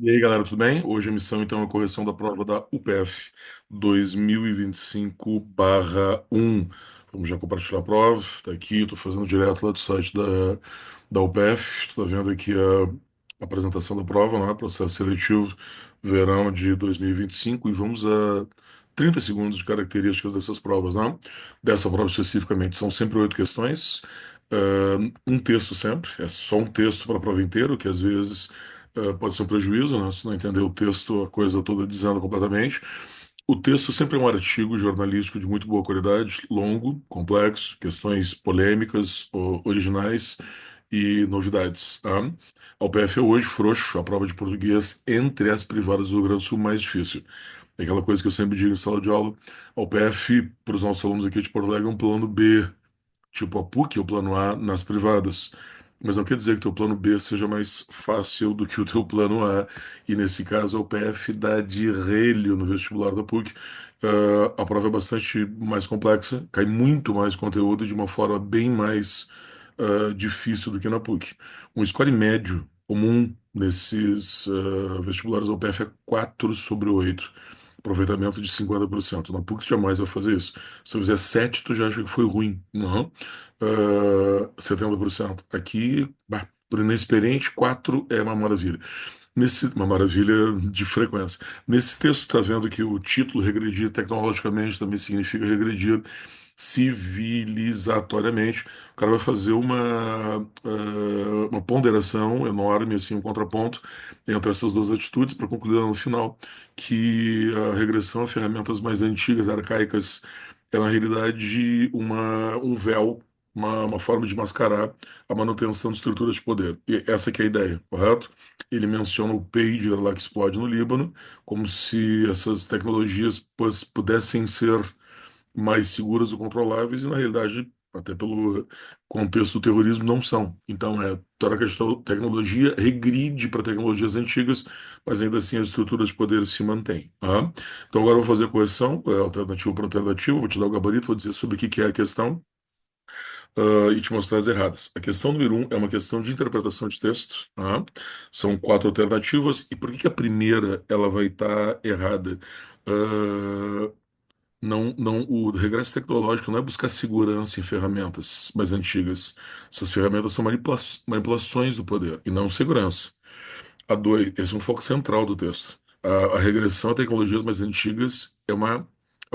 E aí, galera, tudo bem? Hoje a missão, então, é a correção da prova da UPF 2025/1. Vamos já compartilhar a prova. Tá aqui, estou fazendo direto lá do site da UPF. Tu tá vendo aqui a apresentação da prova, né? Processo seletivo verão de 2025. E vamos a 30 segundos de características dessas provas, né? Dessa prova especificamente, são sempre 8 questões. Um texto sempre, é só um texto para a prova inteira, que às vezes pode ser um prejuízo, né? Se não entender o texto, a coisa toda dizendo completamente. O texto sempre é um artigo jornalístico de muito boa qualidade, longo, complexo, questões polêmicas, originais e novidades, tá? A UPF é hoje frouxo, a prova de português entre as privadas do Rio Grande do Sul mais difícil. É aquela coisa que eu sempre digo em sala de aula, a UPF, para os nossos alunos aqui de Porto Alegre, é um plano B, tipo a PUC, o plano A nas privadas. Mas não quer dizer que teu plano B seja mais fácil do que o teu plano A. E nesse caso, a UPF dá de relho no vestibular da PUC. A prova é bastante mais complexa, cai muito mais conteúdo de uma forma bem mais difícil do que na PUC. Um score médio comum nesses vestibulares da UPF é 4/8. Aproveitamento de 50%. Na PUC jamais vai fazer isso. Se eu fizer 7, tu já acha que foi ruim. Não. 70%. Aqui, bah, por inexperiente, 4 é uma maravilha. Uma maravilha de frequência. Nesse texto, está vendo que o título regredir tecnologicamente também significa regredir civilizatoriamente. O cara vai fazer uma ponderação enorme, assim, um contraponto entre essas duas atitudes para concluir lá no final que a regressão a ferramentas mais antigas, arcaicas, é na realidade um véu, uma forma de mascarar a manutenção de estruturas de poder. E essa que é a ideia, correto? Ele menciona o pager lá que explode no Líbano, como se essas tecnologias pudessem ser mais seguras ou controláveis, e na realidade, até pelo contexto do terrorismo, não são. Então, toda a questão da tecnologia regride para tecnologias antigas, mas ainda assim as estruturas de poder se mantêm. Tá? Então, agora eu vou fazer a correção, alternativa por alternativa, vou te dar o gabarito, vou dizer sobre o que que é a questão, e te mostrar as erradas. A questão número um é uma questão de interpretação de texto. Tá? São 4 alternativas, e por que que a primeira ela vai estar errada? Ah, não, o regresso tecnológico não é buscar segurança em ferramentas mais antigas. Essas ferramentas são manipulações do poder e não segurança. A dois, esse é um foco central do texto. A regressão a tecnologias mais antigas é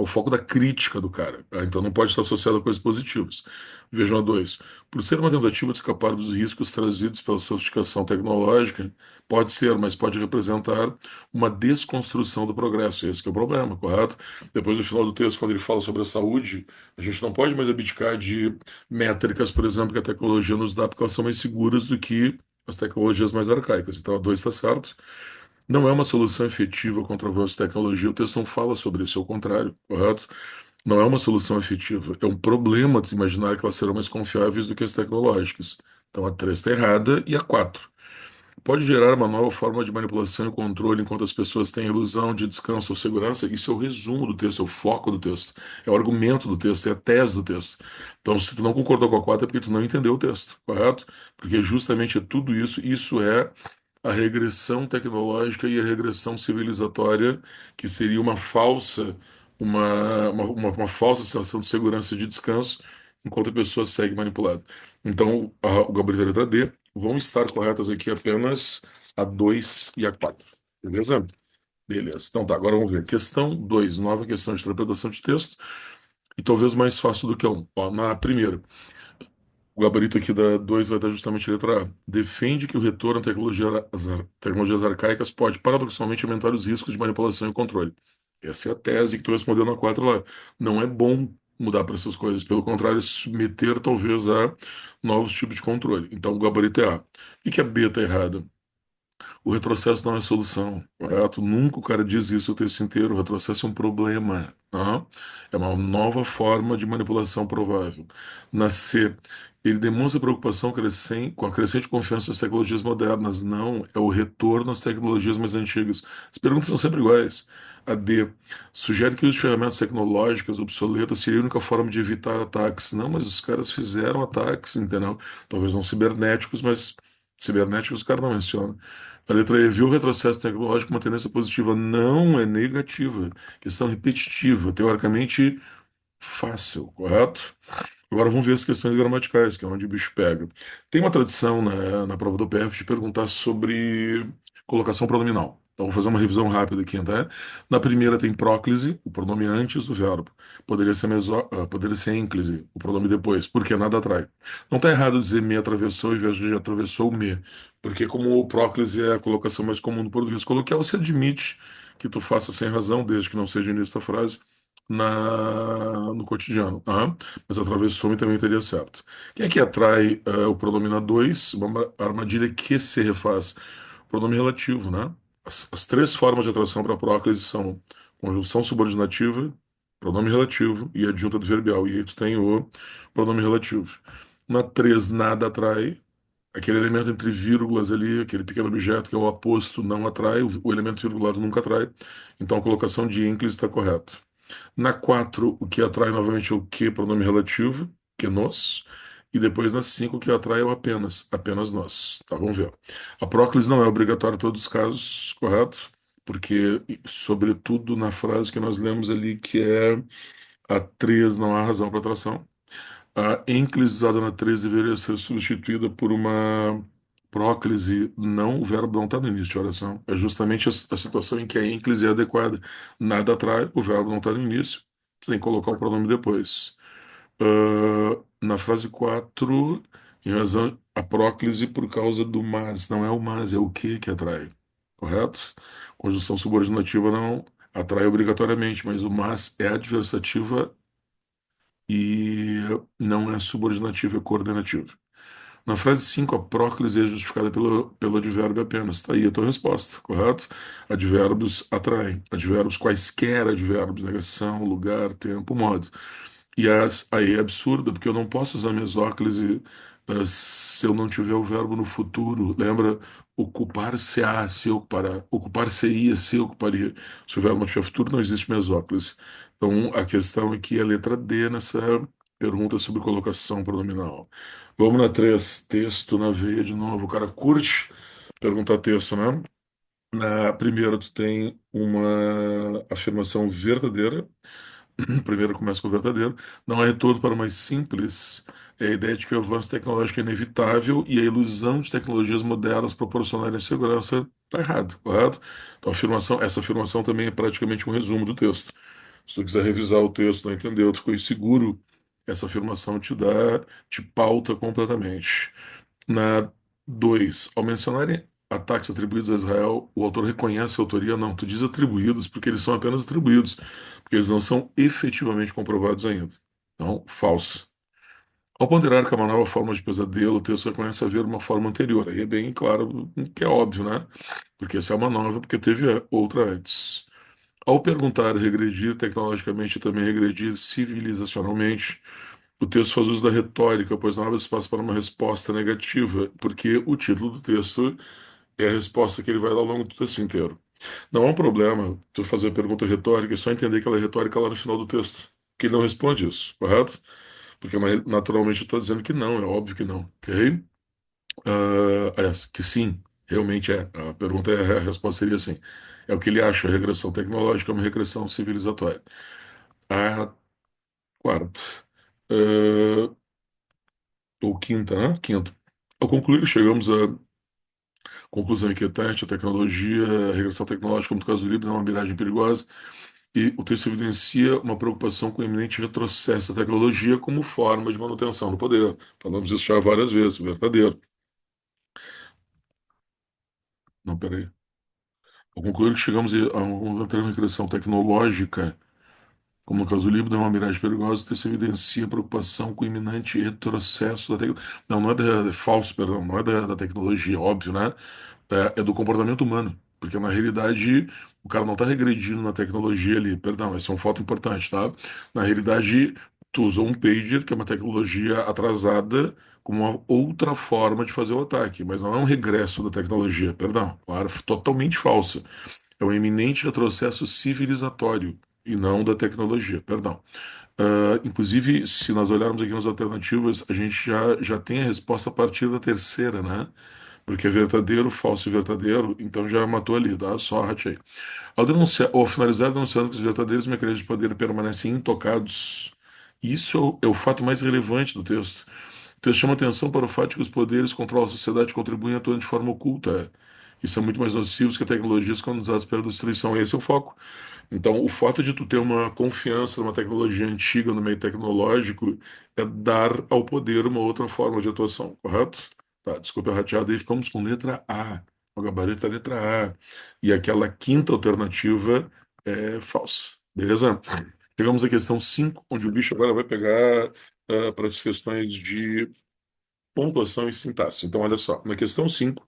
o foco da crítica do cara. Tá? Então não pode estar associado a coisas positivas. Vejam a dois. Por ser uma tentativa de escapar dos riscos trazidos pela sofisticação tecnológica, pode ser, mas pode representar uma desconstrução do progresso. Esse que é o problema, correto? Depois, no final do texto, quando ele fala sobre a saúde, a gente não pode mais abdicar de métricas, por exemplo, que a tecnologia nos dá, porque elas são mais seguras do que as tecnologias mais arcaicas. Então, a 2 está certo. Não é uma solução efetiva contra o avanço de tecnologia. O texto não fala sobre isso, é o contrário, correto? Não é uma solução efetiva. É um problema de imaginar que elas serão mais confiáveis do que as tecnológicas. Então, a 3 está errada e a 4 pode gerar uma nova forma de manipulação e controle enquanto as pessoas têm a ilusão de descanso ou segurança. Isso é o resumo do texto, é o foco do texto, é o argumento do texto, é a tese do texto. Então, se tu não concordou com a 4 é porque tu não entendeu o texto, correto? Porque justamente é tudo isso, isso é a regressão tecnológica e a regressão civilizatória, que seria uma falsa sensação de segurança e de descanso, enquanto a pessoa segue manipulada. Então, o gabarito da letra D vão estar corretas aqui apenas a 2 e a 4. Beleza? Beleza. Então tá, agora vamos ver. Questão 2, nova questão de interpretação de texto, e talvez mais fácil do que a 1. Ó, na primeira, o gabarito aqui da 2 vai dar justamente a letra A. Defende que o retorno à tecnologias arcaicas pode, paradoxalmente, aumentar os riscos de manipulação e controle. Essa é a tese que tu respondeu na 4 lá. Não é bom mudar para essas coisas, pelo contrário, se submeter talvez a novos tipos de controle. Então o gabarito é A. E que a B está errada? O retrocesso não é solução, correto? Nunca o cara diz isso o texto inteiro. O retrocesso é um problema, tá? É uma nova forma de manipulação provável. Na C, ele demonstra preocupação com a crescente confiança nas tecnologias modernas. Não, é o retorno às tecnologias mais antigas. As perguntas são sempre iguais. A D, sugere que o uso de ferramentas tecnológicas obsoletas seria a única forma de evitar ataques. Não, mas os caras fizeram ataques, entendeu? Talvez não cibernéticos, mas Cibernéticos, os caras não mencionam. A letra E, viu o retrocesso tecnológico como uma tendência positiva? Não, é negativa. Questão repetitiva, teoricamente fácil, correto? Agora vamos ver as questões gramaticais, que é onde o bicho pega. Tem uma tradição na prova do PF de perguntar sobre colocação pronominal. Então, vou fazer uma revisão rápida aqui, tá? Na primeira tem próclise, o pronome antes do verbo. Poderia ser ênclise, o pronome depois, porque nada atrai. Não está errado dizer me atravessou em vez de atravessou me, porque como o próclise é a colocação mais comum do português coloquial, você admite que tu faça sem razão, desde que não seja o início da frase, no cotidiano. Tá? Mas atravessou-me também teria certo. Quem é que atrai o pronome na 2? Uma armadilha que se refaz. Pronome relativo, né? As três formas de atração para próclise são conjunção subordinativa, pronome relativo e adjunta adverbial. E aí tu tem o pronome relativo. Na 3 nada atrai. Aquele elemento entre vírgulas ali, aquele pequeno objeto que é o aposto, não atrai. O elemento virgulado nunca atrai. Então a colocação de ênclise está correta. Na 4 o que atrai novamente é o que, pronome relativo, que nos. E depois na 5 o que atrai é o apenas, apenas nós. Tá, vamos ver. A próclise não é obrigatória em todos os casos, correto? Porque, sobretudo na frase que nós lemos ali, que é a 3 não há razão para atração. A ênclise usada na 3 deveria ser substituída por uma próclise, não, o verbo não está no início de oração. É justamente a situação em que a ênclise é adequada. Nada atrai, o verbo não está no início, tu tem que colocar o pronome depois. Na frase 4 em razão, a próclise por causa do mas, não é o mas, é o que atrai. Correto? Conjunção subordinativa não atrai obrigatoriamente, mas o mas é adversativa e não é subordinativo, é coordenativo. Na frase 5 a próclise é justificada pelo advérbio apenas. Está aí a tua resposta, correto? Advérbios atraem. Advérbios, quaisquer advérbios, negação, lugar, tempo, modo. E aí é absurdo, porque eu não posso usar mesóclise se eu não tiver o verbo no futuro. Lembra? Ocupar-se-á, se ocupará. Ocupar-se-ia, se ocuparia. Se o verbo não tiver futuro, não existe mesóclise. Então, a questão aqui é a letra D nessa pergunta sobre colocação pronominal. Vamos na 3, texto na veia de novo. O cara curte perguntar texto, né? Na primeira, tu tem uma afirmação verdadeira. Primeiro começa com o verdadeiro. Não há retorno para o mais simples. É a ideia de que o avanço tecnológico é inevitável e a ilusão de tecnologias modernas proporcionarem segurança está errado, correto? Então, essa afirmação também é praticamente um resumo do texto. Se tu quiser revisar o texto, não entendeu, tu ficou inseguro, essa afirmação te pauta completamente. Na 2, ao mencionarem ataques atribuídos a Israel, o autor reconhece a autoria? Não, tu diz atribuídos porque eles são apenas atribuídos, porque eles não são efetivamente comprovados ainda. Então, falso. Ao ponderar que é uma nova forma de pesadelo, o texto reconhece haver uma forma anterior. Aí é bem claro que é óbvio, né? Porque essa é uma nova, porque teve outra antes. Ao perguntar regredir tecnologicamente e também regredir civilizacionalmente, o texto faz uso da retórica, pois não abre espaço para uma resposta negativa, porque o título do texto é a resposta que ele vai dar ao longo do texto inteiro. Não há um problema tu fazer a pergunta retórica e só entender que ela é retórica lá no final do texto, que ele não responde isso, correto? Porque naturalmente está dizendo que não, é óbvio que não, ok? Aliás, que sim, realmente é. A pergunta a resposta seria sim. É o que ele acha, a regressão tecnológica é uma regressão civilizatória. A quarta. ah, ou quinta, né? Quinta. Ao concluir, chegamos à conclusão inquietante, a tecnologia, a regressão tecnológica, como no caso do livro, é uma miragem perigosa, e o texto evidencia uma preocupação com o iminente retrocesso da tecnologia como forma de manutenção do poder. Falamos isso já várias vezes, verdadeiro. Não, peraí. Ao concluir que chegamos a uma regressão tecnológica, como no caso do livro, é uma miragem perigosa, o texto evidencia preocupação com o iminente retrocesso da tecnologia. Não, não é, é falso, perdão, não é da tecnologia, óbvio, né? É do comportamento humano. Porque na realidade o cara não está regredindo na tecnologia ali. Perdão, esse é um fato importante, tá? Na realidade, tu usou um pager, que é uma tecnologia atrasada, como uma outra forma de fazer o ataque, mas não é um regresso da tecnologia, perdão. Claro, totalmente falsa. É um iminente retrocesso civilizatório e não da tecnologia, perdão. Inclusive, se nós olharmos aqui nas alternativas, a gente já tem a resposta a partir da terceira, né? porque é verdadeiro, falso e verdadeiro, então já matou ali, tá? Só ratei. Ao denunciar, ou ao finalizar denunciando que os verdadeiros mecanismos de poder permanecem intocados, isso é o fato mais relevante do texto. O texto chama atenção para o fato de que os poderes controlam a sociedade e contribuem atuando de forma oculta. E são muito mais nocivos que tecnologias quando usadas pela destruição. Esse é o foco. Então, o fato de tu ter uma confiança numa tecnologia antiga no meio tecnológico é dar ao poder uma outra forma de atuação, correto? Tá, desculpa a rateada aí, ficamos com letra A. O gabarito é letra A. E aquela quinta alternativa é falsa. Beleza? Pegamos a questão 5, onde o bicho agora vai pegar para as questões de pontuação e sintaxe. Então, olha só, na questão 5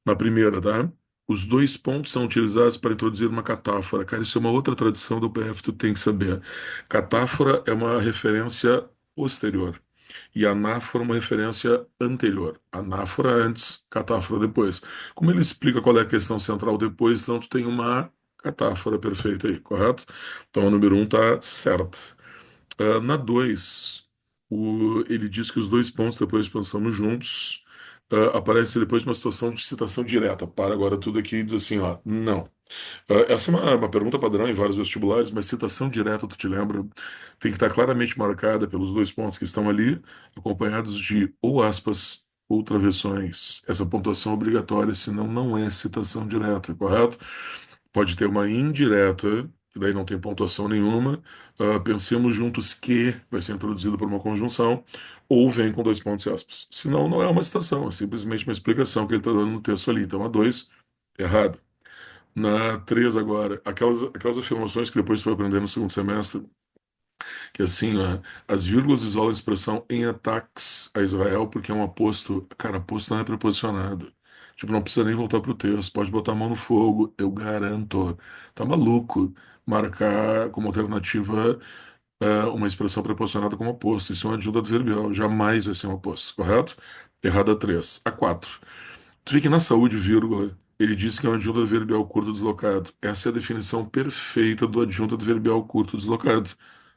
na primeira, tá? Os dois pontos são utilizados para introduzir uma catáfora. Cara, isso é uma outra tradição do PF, tu tem que saber. Catáfora é uma referência posterior e anáfora é uma referência anterior. Anáfora antes, catáfora depois. Como ele explica qual é a questão central depois, então tu tem uma catáfora perfeita aí, correto? Então a número um tá certa. Na 2, ele diz que os dois pontos, depois de pensamos juntos, aparece depois de uma situação de citação direta. Para agora tudo aqui e diz assim, ó, não. Essa é uma pergunta padrão em vários vestibulares, mas citação direta, tu te lembra, tem que estar claramente marcada pelos dois pontos que estão ali, acompanhados de ou aspas ou travessões. Essa pontuação é obrigatória, senão não é citação direta, correto? Pode ter uma indireta, que daí não tem pontuação nenhuma. Pensemos juntos que vai ser introduzido por uma conjunção, ou vem com dois pontos e aspas. Senão, não é uma citação, é simplesmente uma explicação que ele está dando no texto ali. Então, a 2, errado. Na 3 agora, aquelas afirmações que depois tu vai aprender no segundo semestre, que assim, ó, as vírgulas isolam a expressão em ataques a Israel porque é um aposto. Cara, aposto não é preposicionado. Tipo, não precisa nem voltar pro texto, pode botar a mão no fogo, eu garanto. Tá maluco marcar como alternativa uma expressão preposicionada como aposto. Isso é uma adjunta adverbial, jamais vai ser um aposto, correto? Errada 3. A 4. Tu vê que na saúde, vírgula, ele diz que é um adjunto adverbial curto deslocado. Essa é a definição perfeita do adjunto adverbial curto deslocado.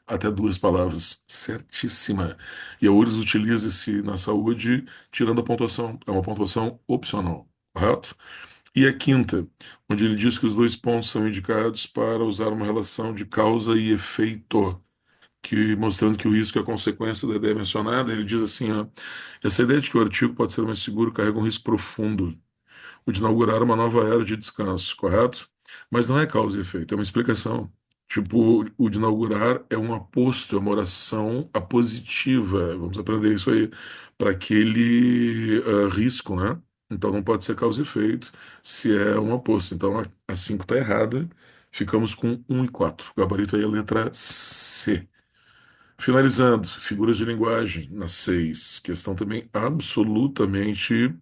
Até duas palavras. Certíssima. E a URSS utiliza esse na saúde, tirando a pontuação. É uma pontuação opcional, correto? E a quinta, onde ele diz que os dois pontos são indicados para usar uma relação de causa e efeito, que mostrando que o risco é a consequência da ideia mencionada. Ele diz assim, ó, essa ideia de que o artigo pode ser mais seguro carrega um risco profundo, o de inaugurar uma nova era de descanso, correto? Mas não é causa e efeito, é uma explicação. Tipo, o de inaugurar é um aposto, é uma oração apositiva. Vamos aprender isso aí para aquele risco, né? Então não pode ser causa e efeito se é um aposto. Então a 5 está errada. Ficamos com um e 4. O gabarito aí é a letra C. Finalizando, figuras de linguagem na 6. Questão também absolutamente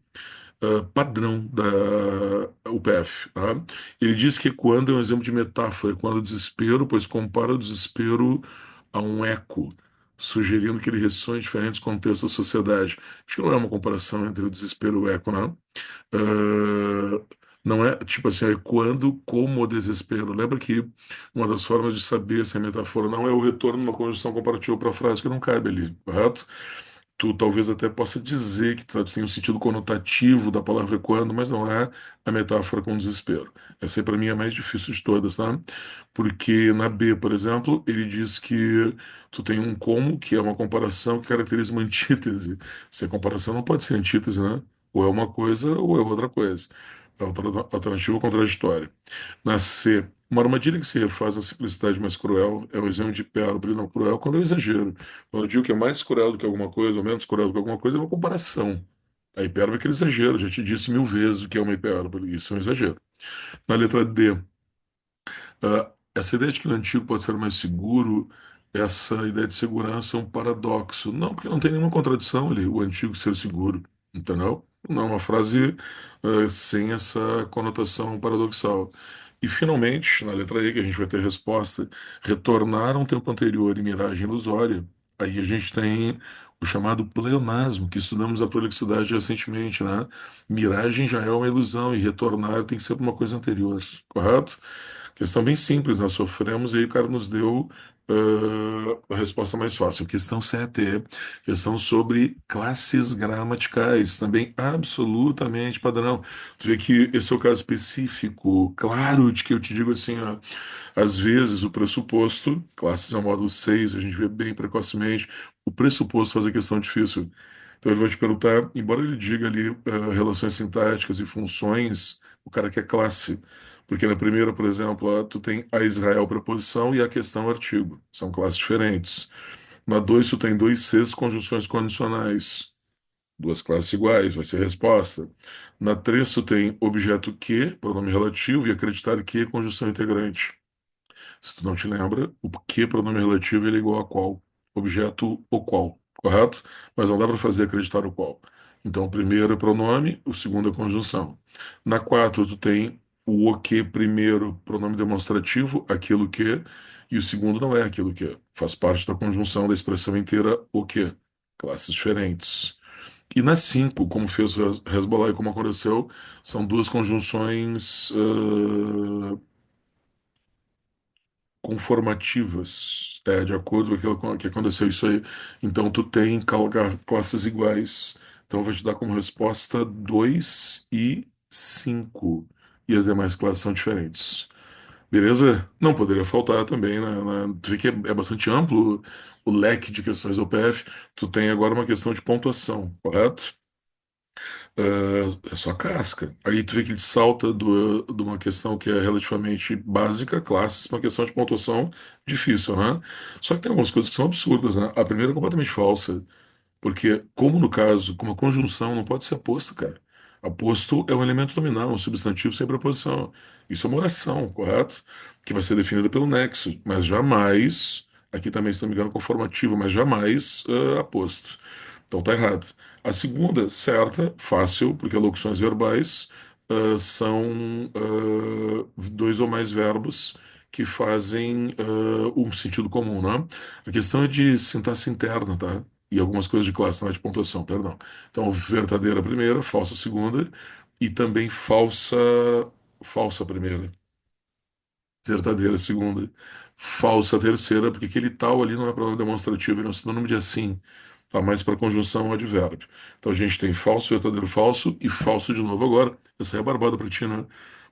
padrão da UPF. Tá? Ele diz que quando é um exemplo de metáfora, quando o desespero, pois compara o desespero a um eco, sugerindo que ele ressoa em diferentes contextos da sociedade. Acho que não é uma comparação entre o desespero e o eco, não. Não é tipo assim, é quando, como o desespero. Lembra que uma das formas de saber se é metáfora não é o retorno numa conjunção comparativa para a frase que não cabe ali, correto? Tu talvez até possa dizer que tem um sentido conotativo da palavra quando, mas não é a metáfora com desespero. Essa aí para mim é a mais difícil de todas, tá? Porque na B, por exemplo, ele diz que tu tem um como, que é uma comparação que caracteriza uma antítese. Se a comparação não pode ser antítese, né? Ou é uma coisa ou é outra coisa. É outra alternativa contraditória. Na C, uma armadilha que se refaz à simplicidade mais cruel é o exemplo de hipérbole não cruel quando é um exagero. Quando eu digo que é mais cruel do que alguma coisa ou menos cruel do que alguma coisa, é uma comparação. A hipérbole é aquele exagero. Já te disse mil vezes o que é uma hipérbole. Isso é um exagero. Na letra D, essa ideia de que o antigo pode ser mais seguro, essa ideia de segurança é um paradoxo. Não, porque não tem nenhuma contradição ali, o antigo ser seguro, entendeu? Não é uma frase sem essa conotação paradoxal. E finalmente, na letra E, que a gente vai ter resposta, retornar a um tempo anterior e miragem ilusória. Aí a gente tem o chamado pleonasmo, que estudamos a prolixidade recentemente, né? Miragem já é uma ilusão e retornar tem que ser uma coisa anterior, correto? Questão bem simples, nós sofremos e aí o cara nos deu a resposta mais fácil. Questão 7, questão sobre classes gramaticais, também absolutamente padrão. Tu vê que esse é o caso específico, claro, de que eu te digo assim, ó, às vezes o pressuposto, classes é o módulo 6, a gente vê bem precocemente, o pressuposto faz a questão difícil. Então ele vai te perguntar, embora ele diga ali relações sintáticas e funções, o cara quer classe. Porque na primeira, por exemplo, tu tem a Israel preposição e a questão artigo. São classes diferentes. Na 2 tu tem dois Cs, conjunções condicionais. Duas classes iguais, vai ser resposta. Na 3 tu tem objeto que, pronome relativo, e acreditar que, conjunção integrante. Se tu não te lembra, o que pronome relativo ele é igual a qual? Objeto o qual, correto? Mas não dá para fazer acreditar o qual. Então, o primeiro é pronome, o segundo é conjunção. Na 4, tu tem o que primeiro, pronome demonstrativo, aquilo que, e o segundo não é aquilo que. Faz parte da conjunção da expressão inteira o que. Classes diferentes. E na 5, como fez Hezbollah e como aconteceu, são duas conjunções conformativas, de acordo com aquilo que aconteceu isso aí. Então, tu tem classes iguais. Então, vai te dar como resposta 2 e 5. E as demais classes são diferentes. Beleza? Não poderia faltar também, né? Tu vê que é bastante amplo o leque de questões do PF. Tu tem agora uma questão de pontuação, correto? É só casca. Aí tu vê que ele salta de uma questão que é relativamente básica, classes, para uma questão de pontuação difícil, né? Só que tem algumas coisas que são absurdas, né? A primeira é completamente falsa. Porque, como no caso, como a conjunção não pode ser aposto, cara. Aposto é um elemento nominal, um substantivo sem preposição. Isso é uma oração, correto? Que vai ser definida pelo nexo, mas jamais, aqui também, se não me engano, conformativo, mas jamais aposto. Então tá errado. A segunda, certa, fácil, porque locuções verbais são dois ou mais verbos que fazem um sentido comum, né? A questão é de sintaxe interna, tá? E algumas coisas de classe, não é de pontuação, perdão. Então, verdadeira primeira, falsa segunda e também falsa primeira, verdadeira segunda, falsa terceira, porque aquele tal ali não é pronome demonstrativo, ele é um sinônimo de assim, tá mais para conjunção ou advérbio. Então a gente tem falso, verdadeiro, falso e falso de novo agora. Essa aí é barbada para ti, né?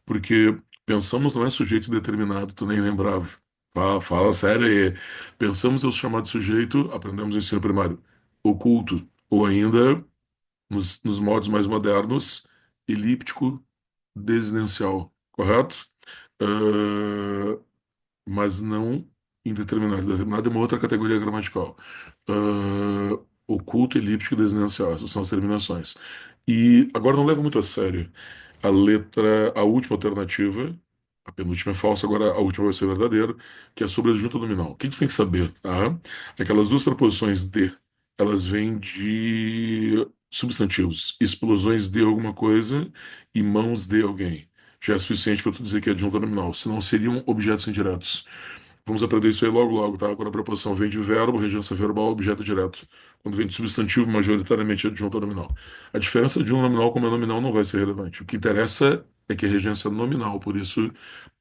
Porque pensamos não é sujeito indeterminado, tu nem lembrava. Fala sério aí. Pensamos é o chamado sujeito, aprendemos no ensino primário, oculto, ou ainda, nos modos mais modernos, elíptico desinencial, correto? Ah, mas não indeterminado. Determinado é uma outra categoria gramatical. Oculto, elíptico e desinencial. Essas são as terminações. E agora não leva muito a sério. A última alternativa, a penúltima é falsa, agora a última vai ser verdadeira, que é sobre a junta nominal. O que a gente tem que saber, tá? Aquelas duas preposições de, elas vêm de substantivos, explosões de alguma coisa e mãos de alguém. Já é suficiente para tu dizer que é adjunta nominal, senão seriam objetos indiretos. Vamos aprender isso aí logo, logo, tá? Quando a preposição vem de verbo, regência verbal, objeto direto. Quando vem de substantivo, majoritariamente é adjunto nominal. A diferença de um nominal como é nominal não vai ser relevante. O que interessa é que a regência é nominal, por isso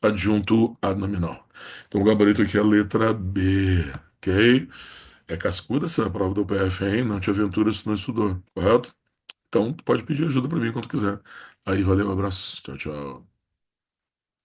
adjunto ad nominal. Então o gabarito aqui é a letra B, ok? É cascuda essa prova do PF, hein? Não te aventura se não estudou, correto? Então, tu pode pedir ajuda para mim quando quiser. Aí, valeu, abraço. Tchau, tchau.